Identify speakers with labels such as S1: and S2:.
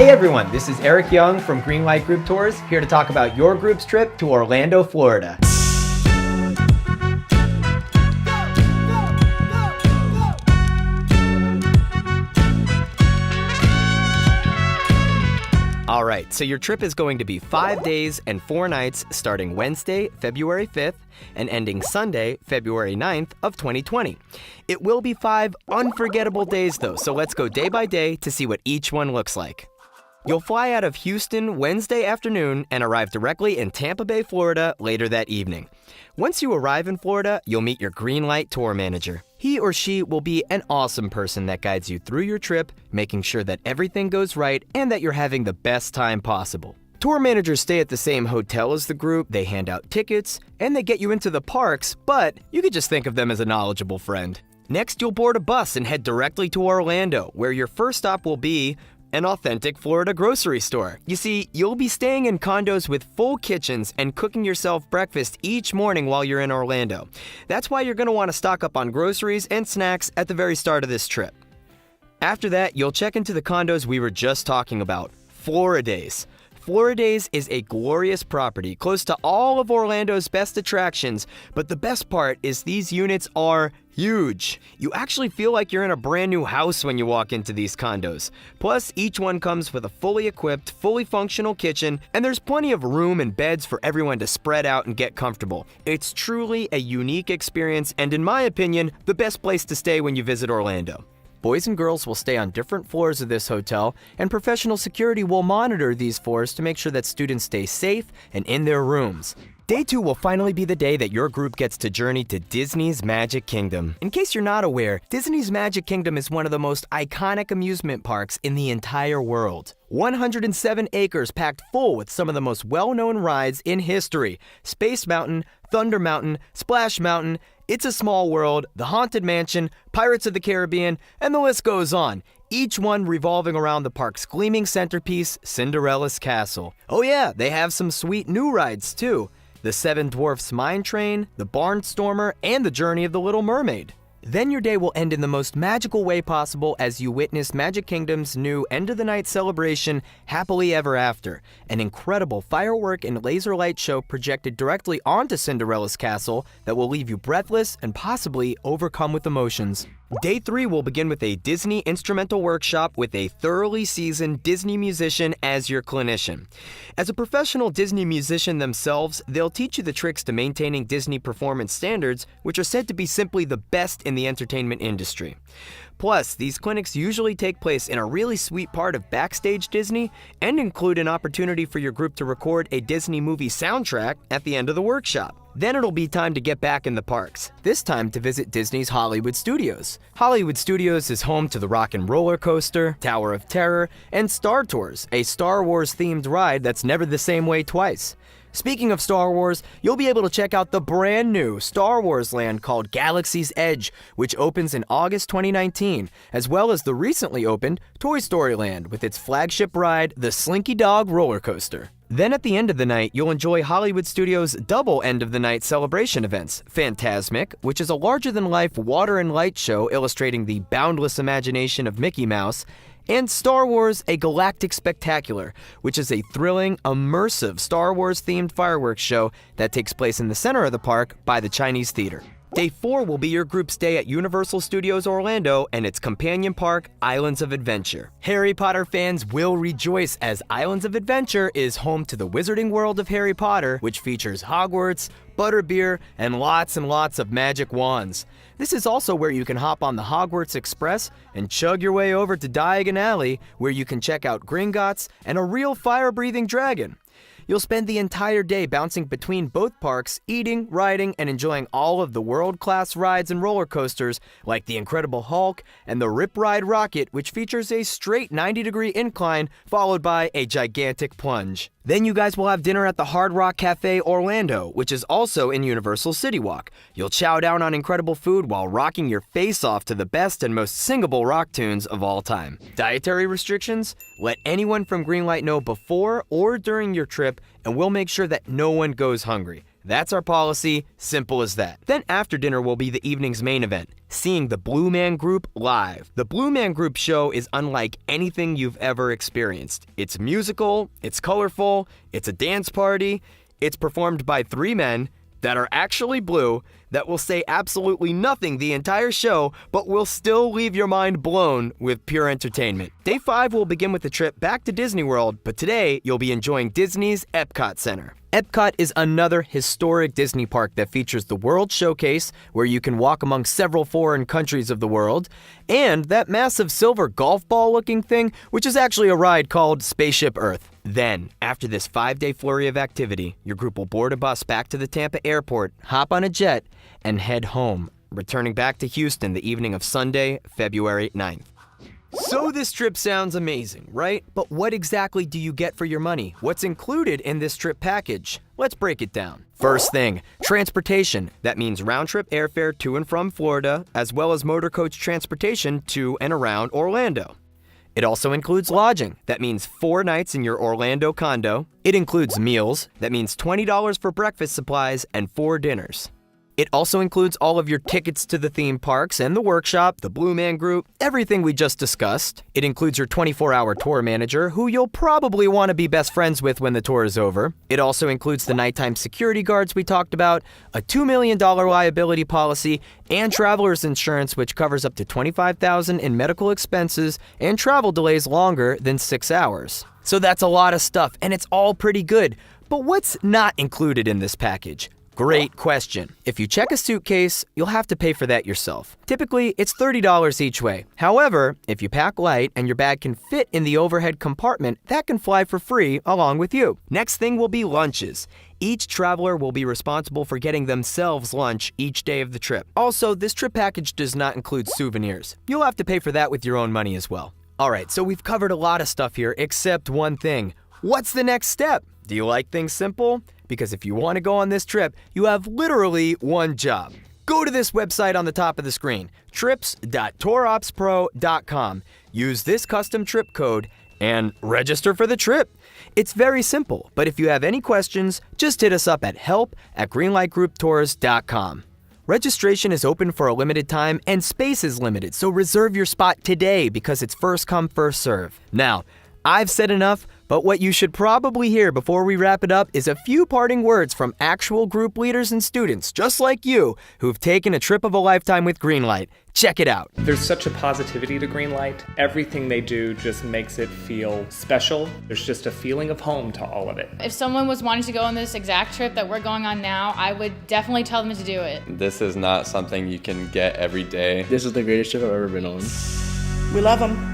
S1: Hey everyone, this is Eric Young from Greenlight Group Tours, here to talk about your group's trip to Orlando, Florida. All right, so your trip is going to be 5 days and 4 nights starting Wednesday, February 5th and ending Sunday, February 9th of 2020. It will be 5 unforgettable days though, so let's go day by day to see what each one looks like. You'll fly out of Houston Wednesday afternoon and arrive directly in Tampa Bay, Florida later that evening. Once you arrive in Florida, you'll meet your Greenlight tour manager. He or she will be an awesome person that guides you through your trip, making sure that everything goes right and that you're having the best time possible. Tour managers stay at the same hotel as the group, they hand out tickets, and they get you into the parks, but you could just think of them as a knowledgeable friend. Next, you'll board a bus and head directly to Orlando, where your first stop will be an authentic Florida grocery store. You see, you'll be staying in condos with full kitchens and cooking yourself breakfast each morning while you're in Orlando. That's why you're going to want to stock up on groceries and snacks at the very start of this trip. After that, you'll check into the condos we were just talking about, Floridays. Floridays is a glorious property close to all of Orlando's best attractions, but the best part is these units are huge. You actually feel like you're in a brand new house when you walk into these condos. Plus, each one comes with a fully equipped, fully functional kitchen, and there's plenty of room and beds for everyone to spread out and get comfortable. It's truly a unique experience, and in my opinion, the best place to stay when you visit Orlando. Boys and girls will stay on different floors of this hotel, and professional security will monitor these floors to make sure that students stay safe and in their rooms. Day 2 will finally be the day that your group gets to journey to Disney's Magic Kingdom. In case you're not aware, Disney's Magic Kingdom is one of the most iconic amusement parks in the entire world. 107 acres packed full with some of the most well-known rides in history: Space Mountain, Thunder Mountain, Splash Mountain, It's a Small World, The Haunted Mansion, Pirates of the Caribbean, and the list goes on. Each one revolving around the park's gleaming centerpiece, Cinderella's Castle. Oh yeah, they have some sweet new rides too. The Seven Dwarfs Mine Train, the Barnstormer, and the Journey of the Little Mermaid. Then your day will end in the most magical way possible as you witness Magic Kingdom's new end-of-the-night celebration, Happily Ever After, an incredible firework and laser light show projected directly onto Cinderella's castle that will leave you breathless and possibly overcome with emotions. Day 3 will begin with a Disney instrumental workshop with a thoroughly seasoned Disney musician as your clinician. As a professional Disney musician themselves, they'll teach you the tricks to maintaining Disney performance standards, which are said to be simply the best in the entertainment industry. Plus, these clinics usually take place in a really sweet part of Backstage Disney and include an opportunity for your group to record a Disney movie soundtrack at the end of the workshop. Then it'll be time to get back in the parks, this time to visit Disney's Hollywood Studios. Hollywood Studios is home to the Rock and Roller Coaster, Tower of Terror, and Star Tours, a Star Wars-themed ride that's never the same way twice. Speaking of Star Wars, you'll be able to check out the brand new Star Wars land called Galaxy's Edge, which opens in August 2019, as well as the recently opened Toy Story Land with its flagship ride, the Slinky Dog Roller Coaster. Then at the end of the night, you'll enjoy Hollywood Studios' double end-of-the-night celebration events, Fantasmic, which is a larger-than-life water and light show illustrating the boundless imagination of Mickey Mouse, and Star Wars: A Galactic Spectacular, which is a thrilling, immersive Star Wars-themed fireworks show that takes place in the center of the park by the Chinese Theater. Day 4 will be your group's day at Universal Studios Orlando and its companion park, Islands of Adventure. Harry Potter fans will rejoice as Islands of Adventure is home to the Wizarding World of Harry Potter, which features Hogwarts, butterbeer, and lots of magic wands. This is also where you can hop on the Hogwarts Express and chug your way over to Diagon Alley, where you can check out Gringotts and a real fire-breathing dragon. You'll spend the entire day bouncing between both parks, eating, riding, and enjoying all of the world-class rides and roller coasters like the Incredible Hulk and the Rip Ride Rocket, which features a straight 90-degree incline followed by a gigantic plunge. Then you guys will have dinner at the Hard Rock Cafe Orlando, which is also in Universal City Walk. You'll chow down on incredible food while rocking your face off to the best and most singable rock tunes of all time. Dietary restrictions? Let anyone from Greenlight know before or during your trip, and we'll make sure that no one goes hungry. That's our policy, simple as that. Then after dinner will be the evening's main event, seeing the Blue Man Group live. The Blue Man Group show is unlike anything you've ever experienced. It's musical, it's colorful, it's a dance party, it's performed by 3 men that are actually blue, that will say absolutely nothing the entire show, but will still leave your mind blown with pure entertainment. Day 5 will begin with a trip back to Disney World, but today you'll be enjoying Disney's Epcot Center. Epcot is another historic Disney park that features the World Showcase, where you can walk among several foreign countries of the world, and that massive silver golf ball looking thing, which is actually a ride called Spaceship Earth. Then, after this 5-day flurry of activity, your group will board a bus back to the Tampa airport, hop on a jet, and head home, returning back to Houston the evening of Sunday, February 9th. So this trip sounds amazing, right? But what exactly do you get for your money? What's included in this trip package? Let's break it down. First thing, transportation. That means round-trip airfare to and from Florida, as well as motor coach transportation to and around Orlando. It also includes lodging. That means 4 nights in your Orlando condo. It includes meals. That means $20 for breakfast supplies and 4 dinners. It also includes all of your tickets to the theme parks and the workshop, the Blue Man Group, everything we just discussed. It includes your 24-hour tour manager, who you'll probably want to be best friends with when the tour is over. It also includes the nighttime security guards we talked about, a $2 million liability policy, and traveler's insurance, which covers up to $25,000 in medical expenses and travel delays longer than 6 hours. So that's a lot of stuff, and it's all pretty good. But what's not included in this package? Great question. If you check a suitcase, you'll have to pay for that yourself. Typically, it's $30 each way. However, if you pack light and your bag can fit in the overhead compartment, that can fly for free along with you. Next thing will be lunches. Each traveler will be responsible for getting themselves lunch each day of the trip. Also, this trip package does not include souvenirs. You'll have to pay for that with your own money as well. Alright, so we've covered a lot of stuff here except one thing. What's the next step? Do you like things simple? Because if you want to go on this trip, you have literally one job. Go to this website on the top of the screen, trips.touropspro.com. Use this custom trip code and register for the trip. It's very simple, but if you have any questions, just hit us up at help@greenlightgrouptours.com. Registration is open for a limited time and space is limited, so reserve your spot today because it's first come, first serve. Now, I've said enough, but what you should probably hear before we wrap it up is a few parting words from actual group leaders and students, just like you, who've taken a trip of a lifetime with Greenlight. Check it out.
S2: There's such a positivity to Greenlight. Everything they do just makes it feel special. There's just a feeling of home to all of it.
S3: If someone was wanting to go on this exact trip that we're going on now, I would definitely tell them to do it.
S4: This is not something you can get every day.
S5: This is the greatest trip I've ever been on.
S6: We love them.